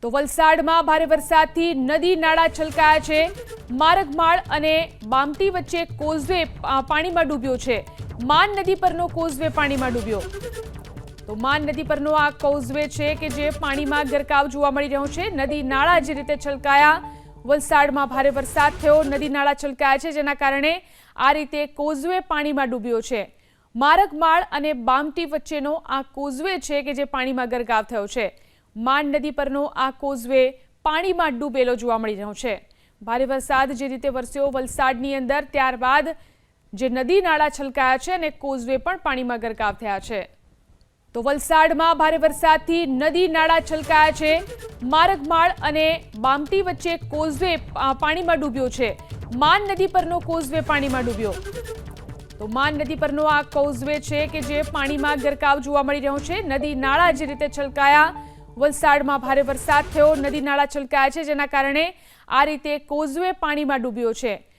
તો વલસાડમાં ભારે વરસાદથી નદી નાળા છલકાયા છે। મારગમાળ અને બામતી વચ્ચે કોઝવે પાણીમાં ડૂબ્યો છે। માન નદી પરનો કોઝવે પાણીમાં ડૂબ્યો। તો માન નદી પરનો આ કોઝવે છે કે જે પાણીમાં ગરકાવ જોવા મળી રહ્યો છે। નદી નાળા જે રીતે છલકાયા, વલસાડમાં ભારે વરસાદ થયો, નદી નાળા છલકાયા છે, જેના કારણે આ રીતે કોઝવે પાણીમાં ડૂબ્યો છે। મારગમાળ અને બામતી વચ્ચેનો આ કોઝવે છે કે જે પાણીમાં ગરકાવ થયો છે। માન નદી પરનો આ કોઝવે પાણીમાં ડૂબેલો જોવા મળી રહ્યો છે। ભારે વરસાદ જે રીતે વરસ્યો વલસાડની અંદર, ત્યારબાદ જે નદી નાળા છલકાયા છે અને કોઝવે પણ પાણીમાં ગરકાવ થયા છે। તો વલસાડમાં ભારે વરસાદથી નદી નાળા છલકાયા છે। મારગમાળ અને બામતી વચ્ચે કોઝવે પાણીમાં ડૂબ્યો છે। માન નદી પરનો કોઝવે પાણીમાં ડૂબ્યો। તો માન નદી પરનો આ કોઝવે છે કે જે પાણીમાં ગરકાવ જોવા મળી રહ્યો છે। નદી નાળા જે રીતે છલકાયા, વલસાડમાં ભારે વરસાદ થયો, નદી નાળા છલકાયા છે, જેના કારણે આ રીતે કોઝવે પાણીમાં ડૂબ્યો છે।